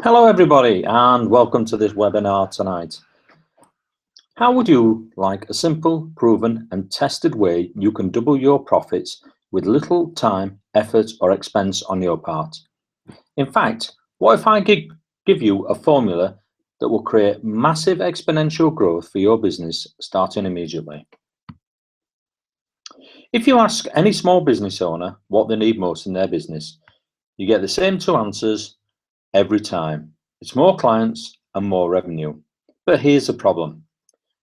Hello everybody and welcome to this webinar tonight. How would you like a simple, proven and tested way you can double your profits with little time, effort or expense on your part? In fact, what if I give you a formula that will create massive exponential growth for your business starting immediately? If you ask any small business owner what they need most in their business, you get the same two answers every time. It's more clients and more revenue. But here's the problem.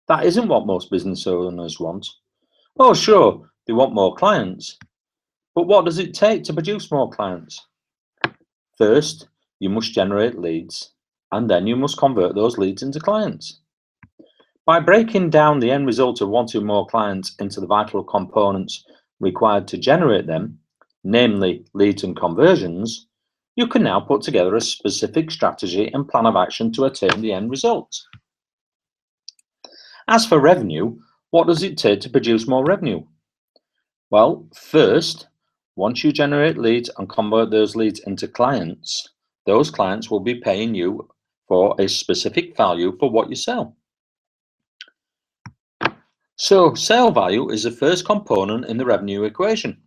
That isn't what most business owners want. Oh, sure, they want more clients. But what does it take to produce more clients? First, you must generate leads, and then you must convert those leads into clients. By breaking down the end result of wanting more clients into the vital components required to generate them, namely leads and conversions, you can now put together a specific strategy and plan of action to attain the end result. As for revenue, what does it take to produce more revenue? Well, first, once you generate leads and convert those leads into clients, those clients will be paying you for a specific value for what you sell. So sale value is the first component in the revenue equation,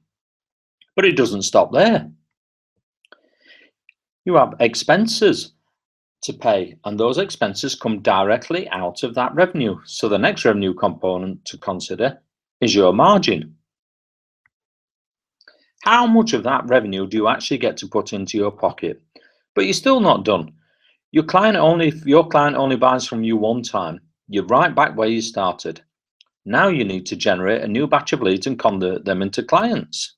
but it doesn't stop there. You have expenses to pay, and those expenses come directly out of that revenue. So the next revenue component to consider is your margin. How much of that revenue do you actually get to put into your pocket? But you're still not done. If your client only buys from you one time, you're right back where you started. Now you need to generate a new batch of leads and convert them into clients.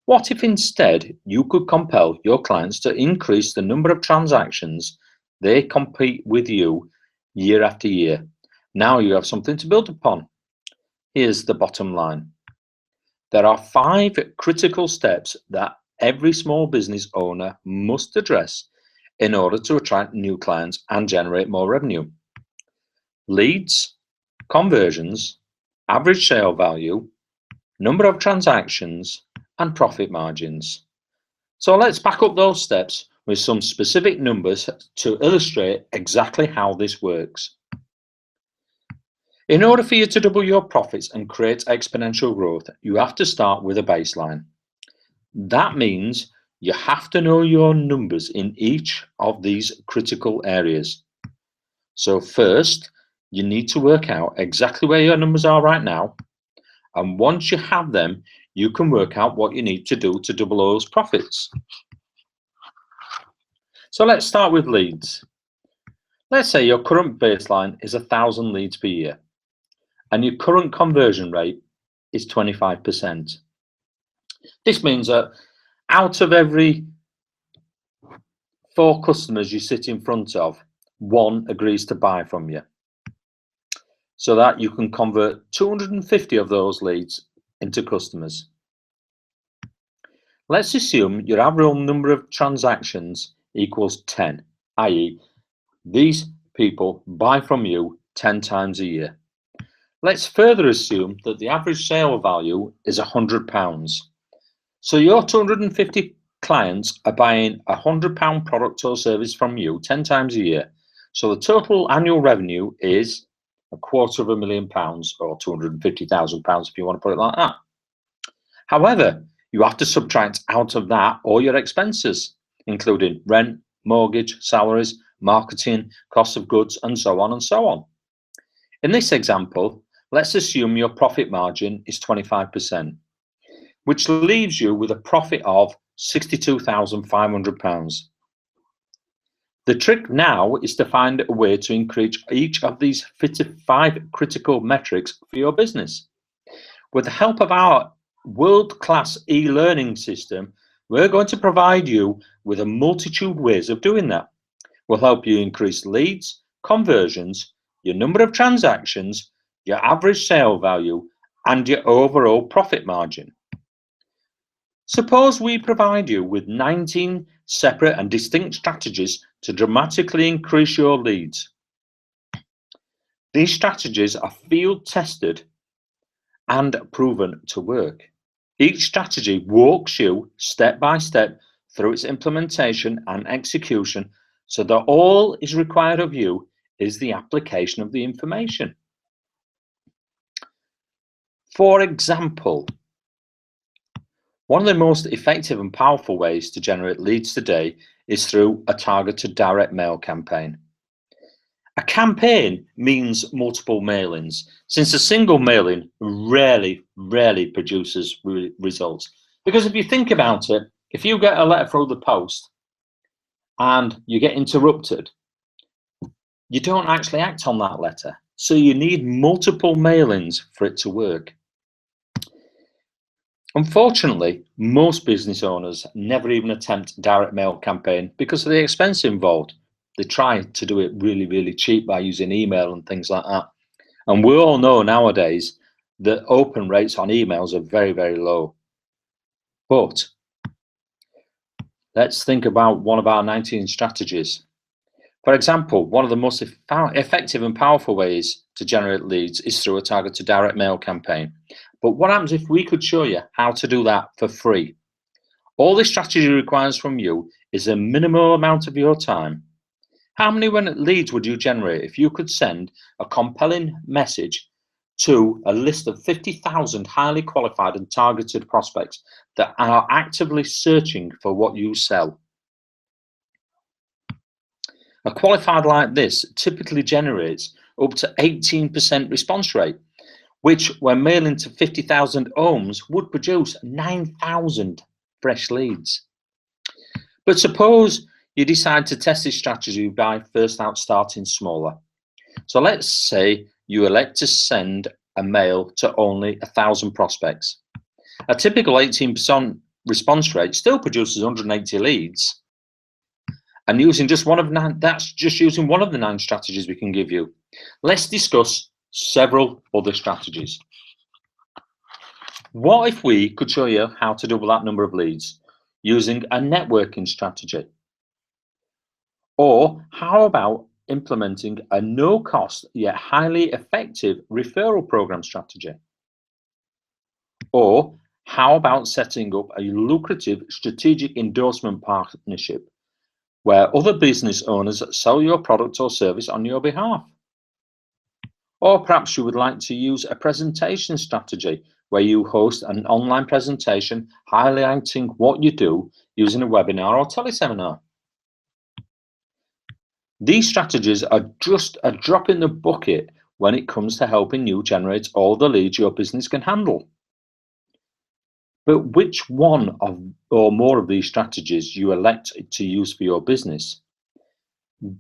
What if instead you could compel your clients to increase the number of transactions they complete with you year after year? Now you have something to build upon. Here's the bottom line. There are 5 critical steps that every small business owner must address in order to attract new clients and generate more revenue. Leads, conversions, average sale value, number of transactions, and profit margins. So let's back up those steps with some specific numbers to illustrate exactly how this works. In order for you to double your profits and create exponential growth, you have to start with a baseline. That means you have to know your numbers in each of these critical areas. So first, you need to work out exactly where your numbers are right now. And once you have them, you can work out what you need to do to double those profits. So let's start with leads. Let's say your current baseline is 1,000 leads per year, and your current conversion rate is 25%. This means that out of every 4 customers you sit in front of, 1 agrees to buy from you, so that you can convert 250 of those leads into customers. Let's assume your average number of transactions equals 10, i.e. these people buy from you 10 times a year. Let's further assume that the average sale value is £100. So your 250 clients are buying a £100 product or service from you 10 times a year. So the total annual revenue is £250,000 or £250,000 if you want to put it like that. However, you have to subtract out of that all your expenses, including rent, mortgage, salaries, marketing, cost of goods, and so on and so on. In this example, let's assume your profit margin is 25%, which leaves you with a profit of £62,500. The trick now is to find a way to increase each of these 5 critical metrics for your business. With the help of our world-class e-learning system, we're going to provide you with a multitude of ways of doing that. We'll help you increase leads, conversions, your number of transactions, your average sale value, and your overall profit margin. Suppose we provide you with 19 separate and distinct strategies to dramatically increase your leads. These strategies are field tested and proven to work. Each strategy walks you step by step through its implementation and execution so that all is required of you is the application of the information. For example, one of the most effective and powerful ways to generate leads today is through a targeted direct mail campaign. A campaign means multiple mailings, since a single mailing rarely produces results. Because if you think about it, if you get a letter through the post and you get interrupted, you don't actually act on that letter. So you need multiple mailings for it to work. Unfortunately, most business owners never even attempt a direct mail campaign because of the expense involved. They try to do it really cheap by using email and things like that. And we all know nowadays that open rates on emails are very low. But let's think about one of our 19 strategies. For example, one of the most effective and powerful ways to generate leads is through a targeted direct mail campaign. But what happens if we could show you how to do that for free? All this strategy requires from you is a minimal amount of your time. How many leads would you generate if you could send a compelling message to a list of 50,000 highly qualified and targeted prospects that are actively searching for what you sell? A qualified like this typically generates up to 18% response rate, which when mailing to 50,000 homes would produce 9,000 fresh leads. But suppose you decide to test this strategy by starting smaller. So let's say you elect to send a mail to only 1,000 prospects. A typical 18% response rate still produces 180 leads. And using just one of that's just using one of the 9 strategies we can give you. Let's discuss several other strategies. What if we could show you how to double that number of leads using a networking strategy? Or how about implementing a no-cost yet highly effective referral program strategy? Or how about setting up a lucrative strategic endorsement partnership where other business owners sell your product or service on your behalf? Or perhaps you would like to use a presentation strategy where you host an online presentation highlighting what you do using a webinar or teleseminar. These strategies are just a drop in the bucket when it comes to helping you generate all the leads your business can handle. But which one or more of these strategies you elect to use for your business?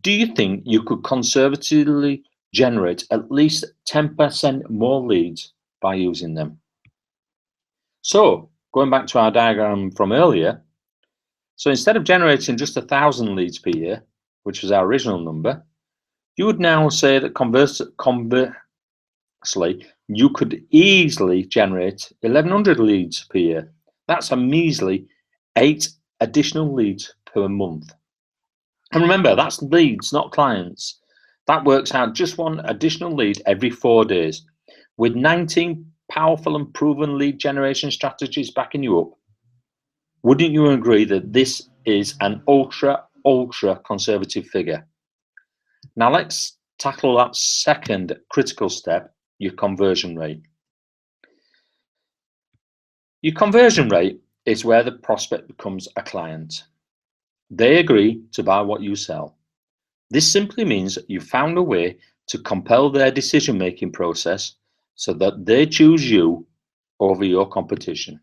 Do you think you could conservatively generate at least 10% more leads by using them? So, going back to our diagram from earlier, so instead of generating just 1,000 leads per year, which was our original number, you would now say that conversely, you could easily generate 1,100 leads per year. That's a measly 8 additional leads per month. And remember, that's leads, not clients. That works out just one additional lead every 4 days. With 19 powerful and proven lead generation strategies backing you up, wouldn't you agree that this is an ultra conservative figure? Now let's tackle that second critical step, your conversion rate. Your conversion rate is where the prospect becomes a client. They agree to buy what you sell. This simply means that you found a way to compel their decision-making process so that they choose you over your competition.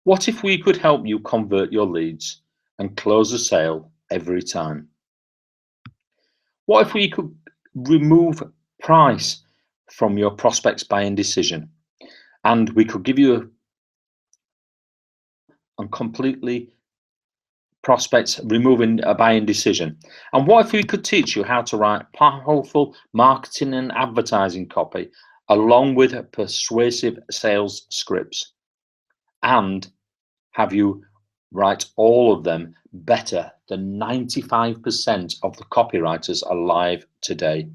What if we could help you convert your leads and close a sale every time? What if we could remove price from your prospect's buying decision and we could give you a completely prospects removing a buying decision? And what if we could teach you how to write powerful marketing and advertising copy along with persuasive sales scripts and have you write all of them better than 95% of the copywriters alive today?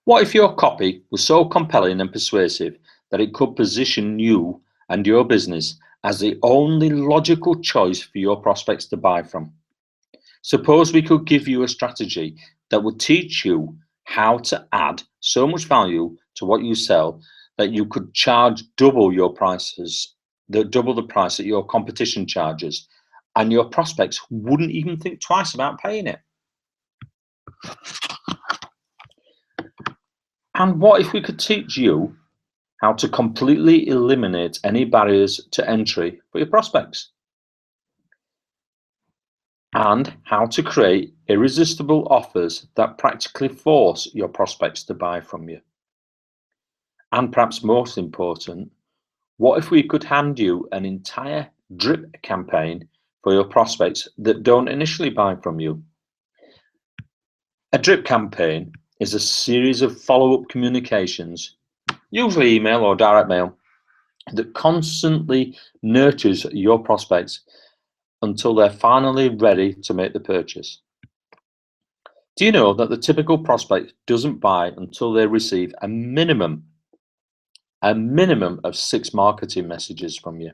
What if your copy was so compelling and persuasive that it could position you and your business as the only logical choice for your prospects to buy from. Suppose we could give you a strategy that would teach you how to add so much value to what you sell that you could charge double your prices, double the price that your competition charges, and your prospects wouldn't even think twice about paying it. And what if we could teach you how to completely eliminate any barriers to entry for your prospects? And how to create irresistible offers that practically force your prospects to buy from you. And perhaps most important, what if we could hand you an entire drip campaign for your prospects that don't initially buy from you? A drip campaign is a series of follow-up communications, usually email or direct mail, that constantly nurtures your prospects until they're finally ready to make the purchase. Do you know that the typical prospect doesn't buy until they receive a minimum of 6 marketing messages from you?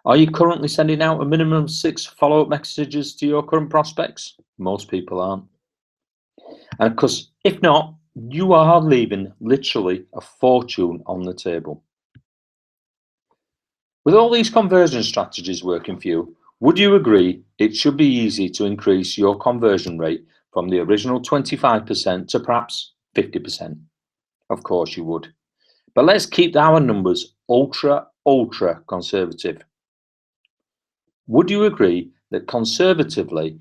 Are you currently sending out a minimum of 6 follow-up messages to your current prospects? Most people aren't. And because if not, you are leaving literally a fortune on the table. With all these conversion strategies working for you, would you agree it should be easy to increase your conversion rate from the original 25% to perhaps 50%? Of course you would. But let's keep our numbers ultra conservative. Would you agree that conservatively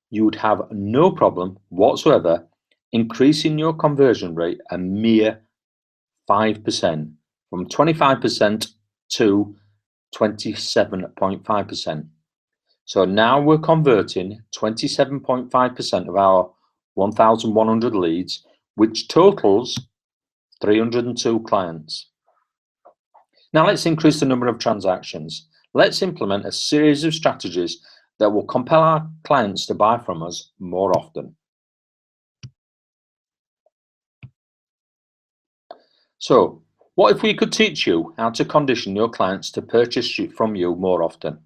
you would have no problem whatsoever increasing your conversion rate a mere 5%, from 25% to 27.5%. So now we're converting 27.5% of our 1,100 leads, which totals 302 clients. Now let's increase the number of transactions. Let's implement a series of strategies that will compel our clients to buy from us more often. So, what if we could teach you how to condition your clients to purchase from you more often?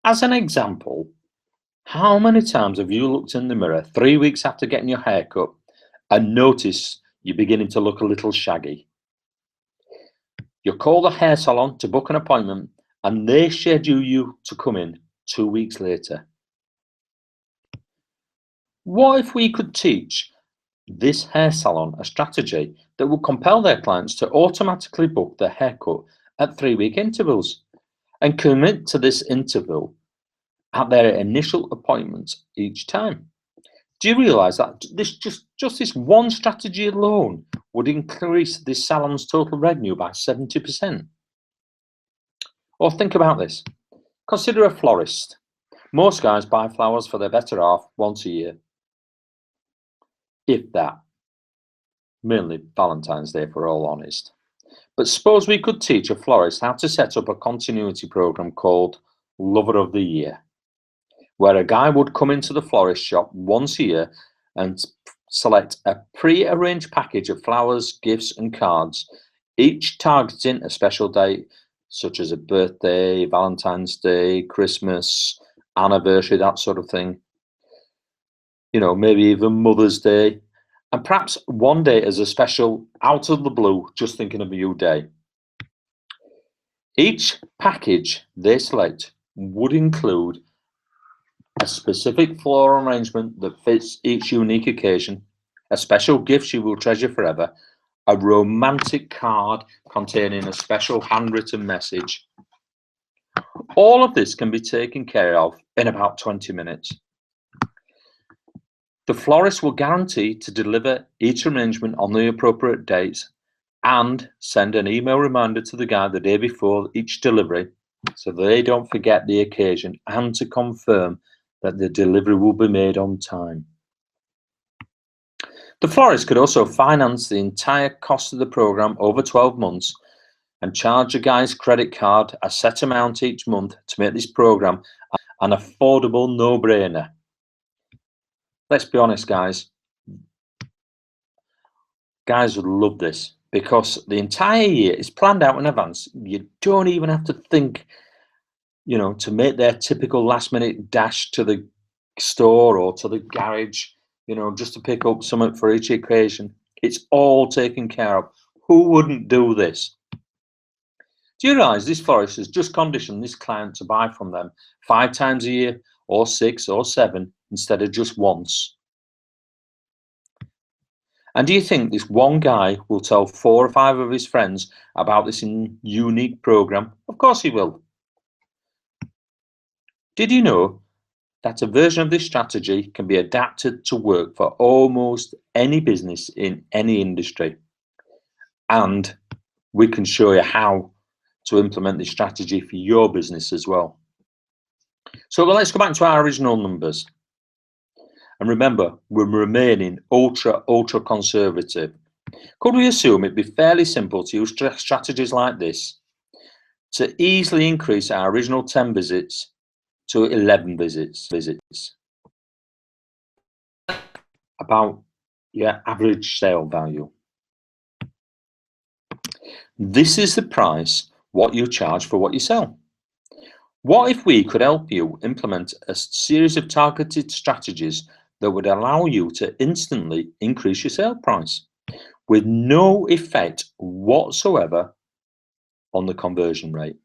As an example, how many times have you looked in the mirror 3 weeks after getting your hair cut and noticed you're beginning to look a little shaggy? You call the hair salon to book an appointment and they schedule you to come in 2 weeks later. What if we could teach this hair salon a strategy that would compel their clients to automatically book their haircut at 3-week intervals and commit to this interval at their initial appointments each time? Do you realize that just this one strategy alone would increase this salon's total revenue by 70%? Or think about this. Consider a florist. Most guys buy flowers for their better half once a year, if that. Mainly Valentine's Day, if we're all honest. But suppose we could teach a florist how to set up a continuity program called Lover of the Year, where a guy would come into the florist shop once a year and select a pre-arranged package of flowers, gifts and cards, each targeting a special date such as a birthday, Valentine's Day, Christmas, anniversary, that sort of thing. You know, maybe even Mother's Day, and perhaps one day as a special out of the blue, just thinking of you day. Each package they select would include a specific floral arrangement that fits each unique occasion, a special gift you will treasure forever, a romantic card containing a special handwritten message. All of this can be taken care of in about 20 minutes. The florist will guarantee to deliver each arrangement on the appropriate dates and send an email reminder to the guy the day before each delivery so they don't forget the occasion, and to confirm that the delivery will be made on time. The florist could also finance the entire cost of the program over 12 months and charge a guy's credit card a set amount each month to make this program an affordable no-brainer. Let's be honest, guys. Guys would love this. because the entire year is planned out in advance. You don't even have to think, to make their typical last minute dash to the store or to the garage, just to pick up something for each occasion. It's all taken care of. Who wouldn't do this? Do you realise this florist has just conditioned this client to buy from them 5 times a year, or 6 or 7, instead of just once? And do you think this one guy will tell 4 or 5 of his friends about this unique program? Of course he will. Did you know that a version of this strategy can be adapted to work for almost any business in any industry? And we can show you how to implement this strategy for your business as well. So let's go back to our original numbers. And remember, we're remaining ultra conservative. Could we assume it'd be fairly simple to use strategies like this to easily increase our original 10 visits to 11 visits? About your average sale value. This is the price, what you charge for what you sell. What if we could help you implement a series of targeted strategies that would allow you to instantly increase your sale price with no effect whatsoever on the conversion rate?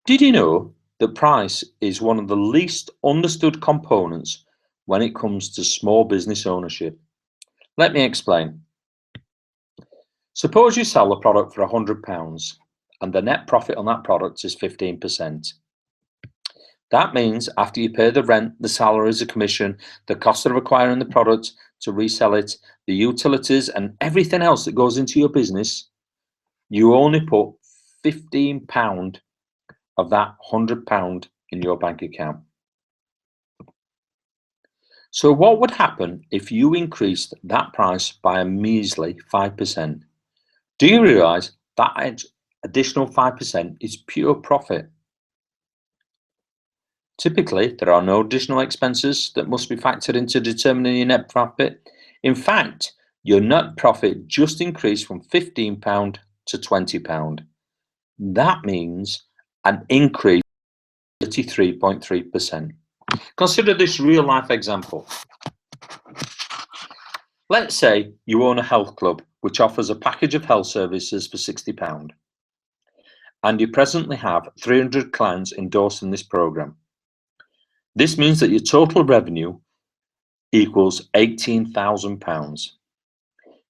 Did you know that price is one of the least understood components when it comes to small business ownership? Let me explain. Suppose you sell a product for £100 and the net profit on that product is 15%. That means after you pay the rent, the salaries, the commission, the cost of acquiring the product to resell it, the utilities and everything else that goes into your business, you only put £15 of that £100 in your bank account. So what would happen if you increased that price by a measly 5%? Do you realise that additional 5% is pure profit? Typically, there are no additional expenses that must be factored into determining your net profit. In fact, your net profit just increased from £15 to £20. That means an increase of 33.3%. Consider this real life example. Let's say you own a health club which offers a package of health services for £60, and you presently have 300 clients endorsing this program. This means that your total revenue equals £18,000.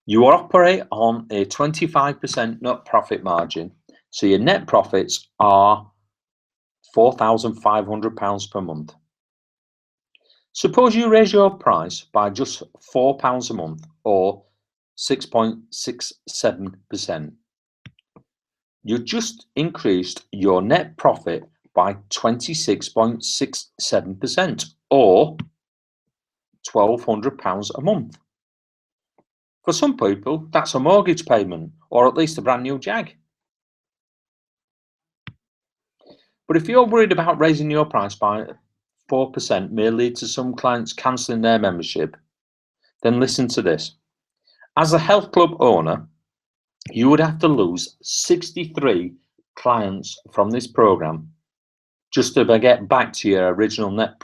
You operate on a 25% net profit margin, so your net profits are £4,500 per month. Suppose you raise your price by just £4 a month, or 6.67%. You just increased your net profit by 26.67%, or £1,200 a month. For some people, that's a mortgage payment, or at least a brand new Jag. But if you're worried about raising your price by 4% may lead to some clients cancelling their membership, then listen to this. As a health club owner, you would have to lose 63 clients from this program just to get back to your original net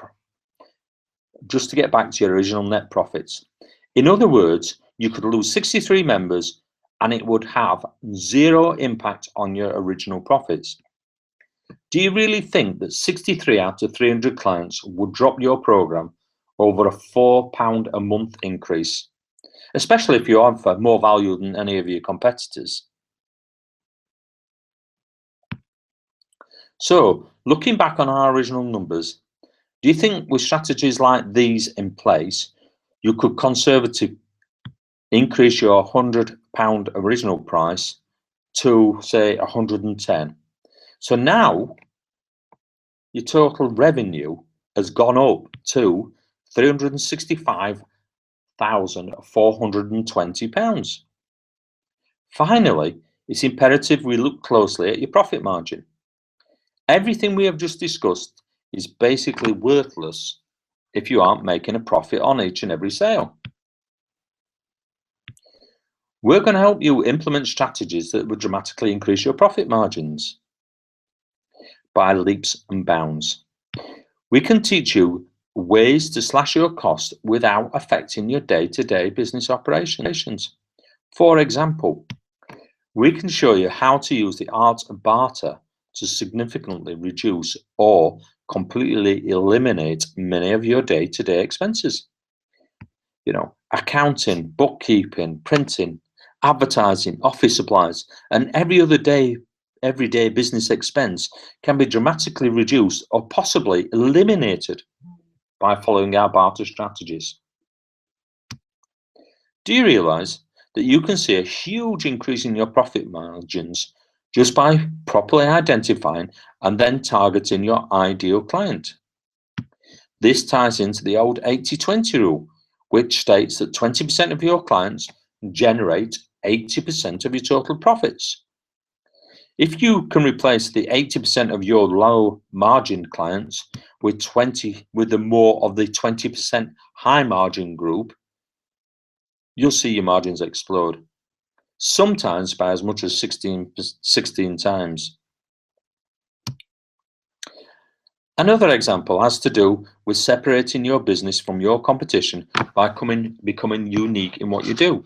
profits. In other words, you could lose 63 members and it would have zero impact on your original profits. Do you really think that 63 out of 300 clients would drop your program over a £4 a month increase, especially if you offer more value than any of your competitors? So, looking back on our original numbers, do you think with strategies like these in place, you could conservatively increase your £100 original price to, say, 110? So now your total revenue has gone up to £365,420. Finally, it's imperative we look closely at your profit margin. Everything we have just discussed is basically worthless if you aren't making a profit on each and every sale. We're going to help you implement strategies that would dramatically increase your profit margins by leaps and bounds. We can teach you ways to slash your cost without affecting your day-to-day business operations. For example, we can show you how to use the art of barter to significantly reduce or completely eliminate many of your day-to-day expenses. Accounting, bookkeeping, printing, advertising, office supplies, and everyday business expense can be dramatically reduced or possibly eliminated by following our barter strategies. Do you realize that you can see a huge increase in your profit margins just by properly identifying and then targeting your ideal client? This ties into the old 80-20 rule, which states that 20% of your clients generate 80% of your total profits. If you can replace the 80% of your low margin clients with the more of the 20% high margin group, you'll see your margins explode, sometimes by as much as 16 times. Another example has to do with separating your business from your competition by becoming unique in what you do.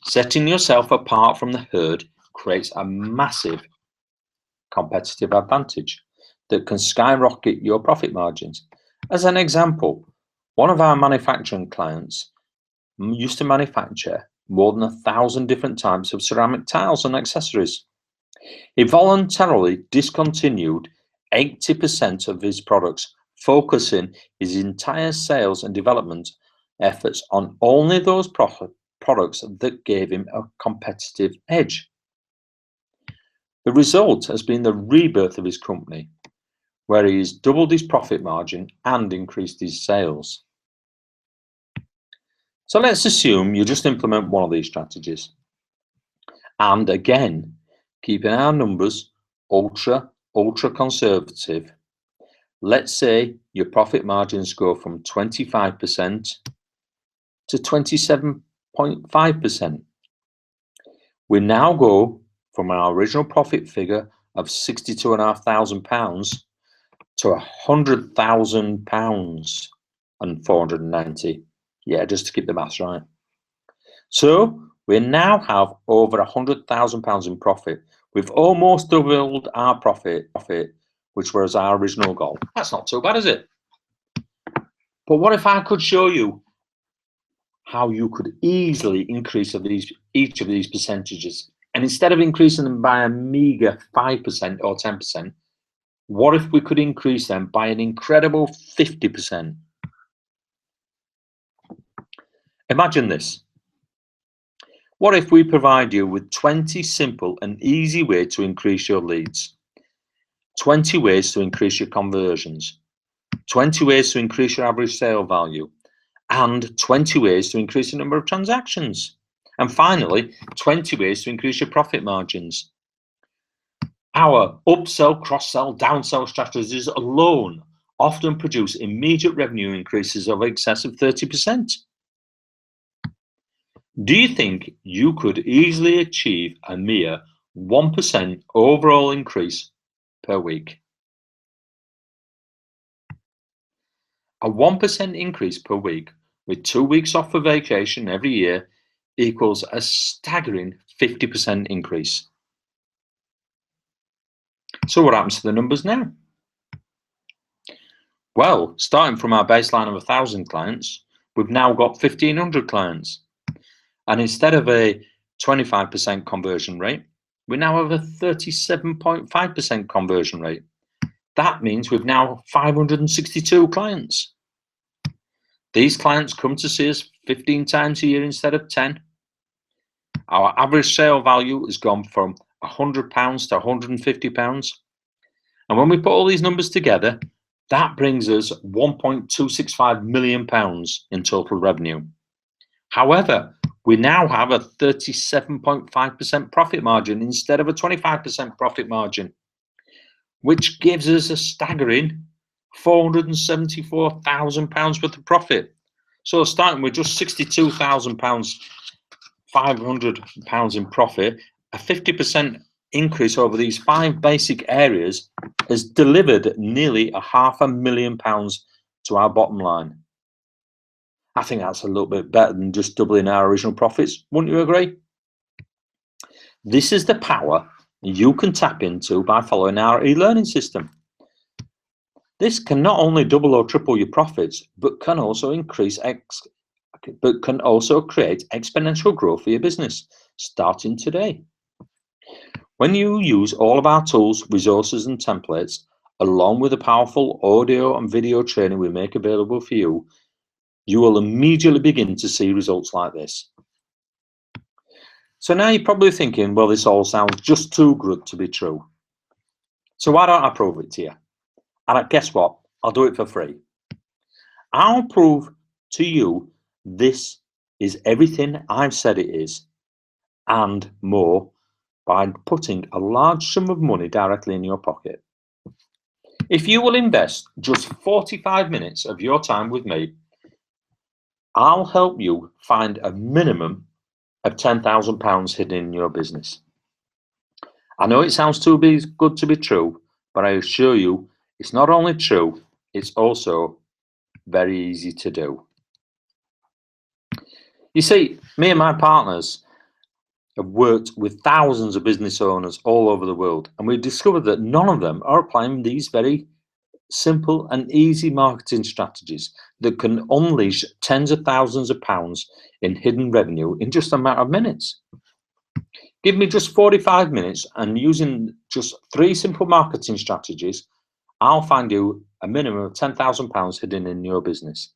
Setting yourself apart from the herd creates a massive competitive advantage that can skyrocket your profit margins. As an example, one of our manufacturing clients used to manufacture more than 1,000 different types of ceramic tiles and accessories. He voluntarily discontinued 80% of his products, focusing his entire sales and development efforts on only those products that gave him a competitive edge. The result has been the rebirth of his company, where he has doubled his profit margin and increased his sales. So let's assume you just implement one of these strategies. And again, keeping our numbers ultra conservative, let's say your profit margins go from 25% to 27.5%. We now go from our original profit figure of £62,500 to £100,000 and 490. Yeah, just to keep the maths right. So we now have over £100,000 in profit. We've almost doubled our profit, which was our original goal. That's not too bad, is it? But what if I could show you how you could easily increase each of these percentages? And instead of increasing them by a meager 5% or 10%, what if we could increase them by an incredible 50%? Imagine this. What if we provide you with 20 simple and easy ways to increase your leads, 20 ways to increase your conversions, 20 ways to increase your average sale value, and 20 ways to increase the number of transactions, and finally 20 ways to increase your profit margins? Our upsell, cross-sell, downsell strategies alone often produce immediate revenue increases of excess of 30%. Do you think you could easily achieve a mere 1% overall increase per week? A 1% increase per week with 2 weeks off for vacation every year equals a staggering 50% increase. So what happens to the numbers now? Well, starting from our baseline of 1,000 clients, we've now got 1,500 clients. And instead of a 25% conversion rate, we now have a 37.5% conversion rate. That means we've now 562 clients. These clients come to see us 15 times a year instead of 10. Our average sale value has gone from £100 to £150. And when we put all these numbers together, that brings us £1.265 million in total revenue. However, we now have a 37.5% profit margin instead of a 25% profit margin, which gives us a staggering £474,000 worth of profit. So starting with just £62,000 £500 in profit, a 50% increase over these 5 basic areas has delivered nearly £500,000 to our bottom line. I think that's a little bit better than just doubling our original profits. Wouldn't you agree? This is the power you can tap into by following our e-learning system. This can not only double or triple your profits, but can also create exponential growth for your business, starting today. When you use all of our tools, resources, and templates, along with the powerful audio and video training we make available for you, you will immediately begin to see results like this. So now you're probably thinking, well, this all sounds just too good to be true. So why don't I prove it to you? And guess what? I'll do it for free. I'll prove to you this is everything I've said it is, and more, by putting a large sum of money directly in your pocket. If you will invest just 45 minutes of your time with me, I'll help you find a minimum of £10,000 hidden in your business. I know it sounds too good to be true, but I assure you it's not only true, it's also very easy to do. You see, me and my partners have worked with thousands of business owners all over the world, and we've discovered that none of them are applying these very simple and easy marketing strategies that can unleash tens of thousands of pounds in hidden revenue in just a matter of minutes. Give me just 45 minutes, and using just 3 simple marketing strategies, I'll find you a minimum of £10,000 hidden in your business.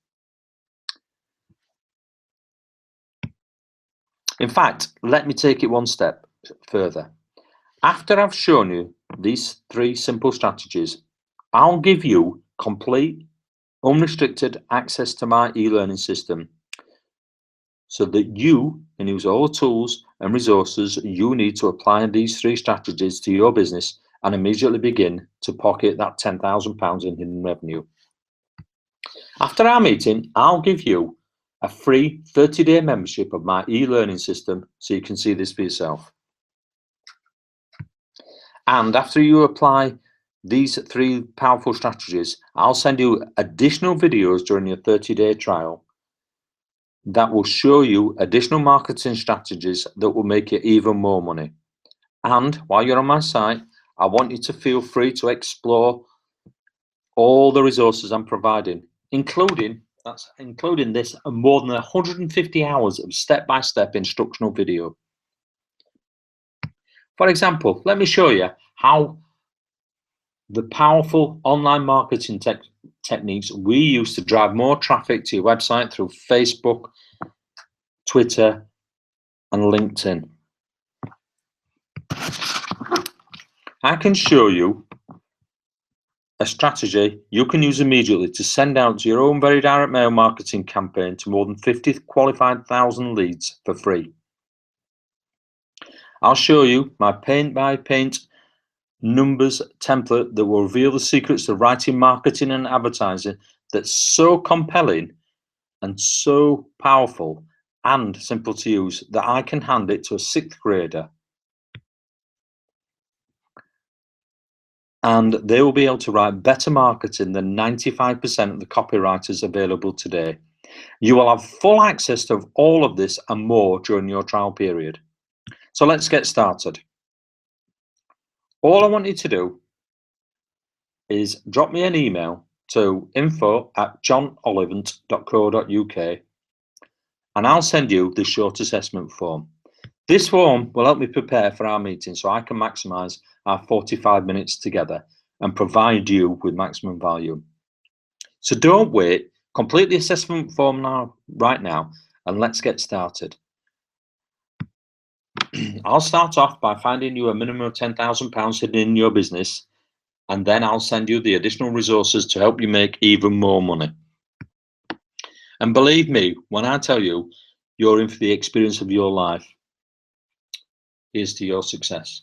In fact, let me take it one step further. After I've shown you these 3 simple strategies, I'll give you complete, unrestricted access to my e-learning system so that you can use all the tools and resources you need to apply these 3 strategies to your business and immediately begin to pocket that £10,000 in hidden revenue. After our meeting, I'll give you a free 30-day membership of my e-learning system so you can see this for yourself. And after you apply these 3 powerful strategies, I'll send you additional videos during your 30-day trial that will show you additional marketing strategies that will make you even more money. And while you're on my site, I want you to feel free to explore all the resources I'm providing, including this more than 150 hours of step-by-step instructional video. For example, let me show you how the powerful online marketing techniques we use to drive more traffic to your website through Facebook, Twitter, and LinkedIn. I can show you a strategy you can use immediately to send out to your own very direct mail marketing campaign to more than 50 qualified thousand leads for free. I'll show you my paint-by-paint numbers template that will reveal the secrets of writing, marketing, and advertising that's so compelling and so powerful and simple to use that I can hand it to a 6th grader and they will be able to write better marketing than 95% of the copywriters available today. You will have full access to all of this and more during your trial period. So let's get started. All I want you to do is drop me an email to info@johnollivant.co.uk and I'll send you the short assessment form. This form will help me prepare for our meeting so I can maximize our 45 minutes together and provide you with maximum value. So don't wait, complete the assessment form right now, and let's get started. I'll start off by finding you a minimum of £10,000 hidden in your business, and then I'll send you the additional resources to help you make even more money. And believe me, when I tell you, you're in for the experience of your life. Here's to your success.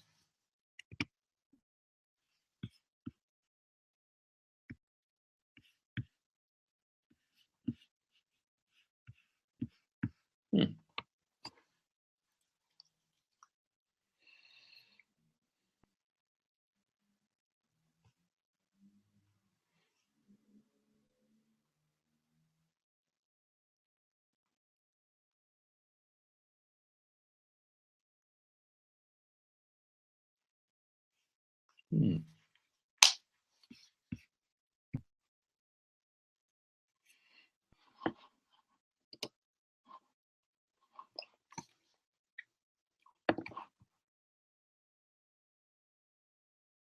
Hmm.